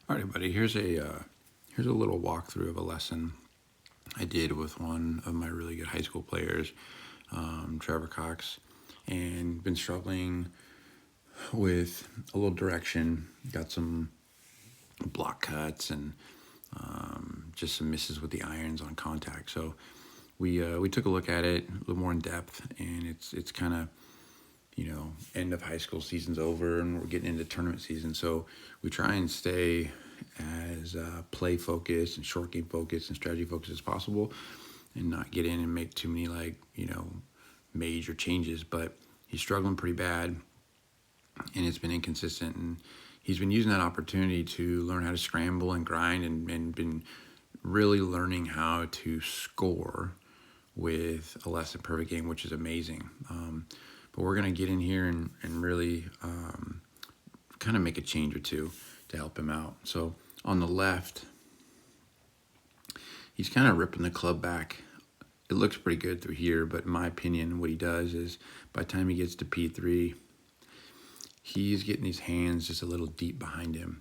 All right, buddy. Here's a little walkthrough of a lesson I did with one of my really good high school players, Trever Cox, and been struggling with a little direction. Got some block cuts and just some misses with the irons on contact. So we took a look at it a little more in depth, and it's kind of end of high school season's over and we're getting into tournament season. So we try and stay as play focused and short game focused and strategy focused as possible and not get in and make too many major changes. But he's struggling pretty bad and it's been inconsistent, and he's been using that opportunity to learn how to scramble and grind and been really learning how to score with a less than perfect game, which is amazing. But we're going to get in here and really kind of make a change or two to help him out. So on the left, he's kind of ripping the club back. It looks pretty good through here, but in my opinion, what he does is by the time he gets to P3, he's getting these hands just a little deep behind him.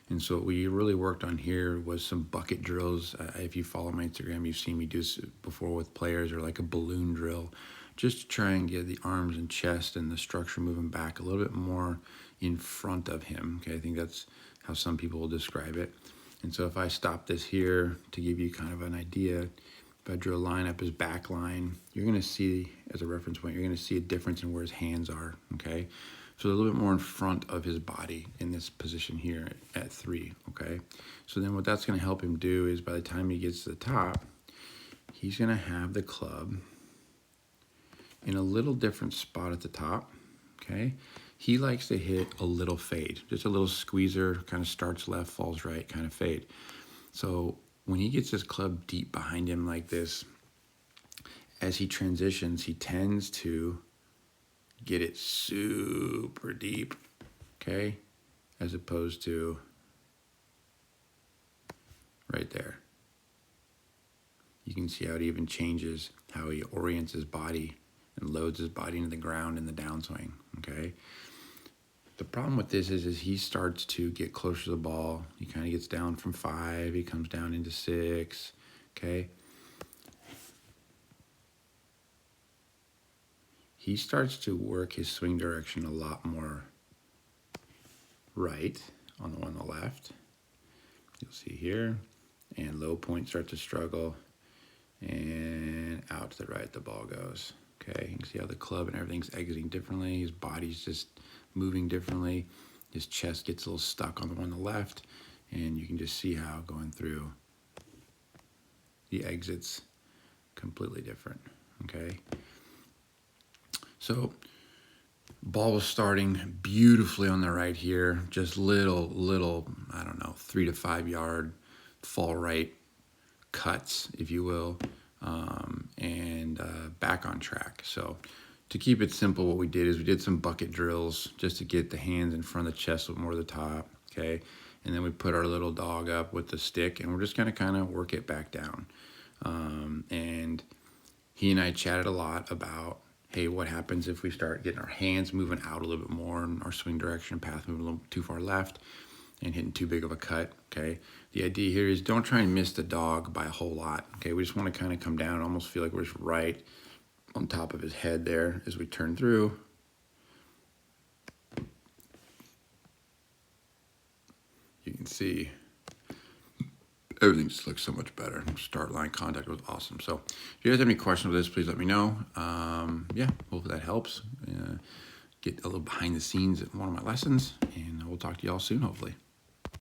And so what we really worked on here was some bucket drills. If you follow my Instagram, you've seen me do this before with players, or like a balloon drill, just to try and get the arms and chest and the structure moving back a little bit more in front of him. Okay, I think that's how some people will describe it. And so if I stop this here to give you kind of an idea, if I drew a line up his back line, you're going to see, as a reference point, you're going to see a difference in where his hands are, okay? So a little bit more in front of his body in this position here at 3, okay? So then what that's going to help him do is by the time he gets to the top, he's going to have the club in a little different spot at the top, okay? He likes to hit a little fade, just a little squeezer, kind of starts left, falls right, kind of fade. So when he gets his club deep behind him like this, as he transitions, he tends to get it super deep, okay? As opposed to right there. You can see how it even changes how he orients his body and loads his body into the ground in the downswing, okay? The problem with this is he starts to get closer to the ball. He kind of gets down from 5, he comes down into 6, okay? He starts to work his swing direction a lot more right on the one on the left. You'll see here, and low point starts to struggle, and out to the right the ball goes. Okay, you can see how the club and everything's exiting differently. His body's just moving differently. His chest gets a little stuck on the one on the left, and you can just see how going through the exits completely different, okay? So ball was starting beautifully on the right here, just little, I don't know, 3 to 5 yard fall right cuts, if you will, and back on track. So to keep it simple, what we did is we did some bucket drills just to get the hands in front of the chest with more of the top, okay? And then we put our little dog up with the stick, and we're just gonna kind of work it back down. And he and I chatted a lot about, hey, what happens if we start getting our hands moving out a little bit more and our swing direction path moving a little too far left and hitting too big of a cut, okay? The idea here is don't try and miss the dog by a whole lot, okay? We just want to kind of come down, almost feel like we're just right on top of his head there as we turn through. You can see everything just looks so much better. Start line contact was awesome. So if you guys have any questions with this, please let me know. Yeah, hopefully that helps. Get a little behind the scenes at one of my lessons, and we'll talk to you all soon, hopefully.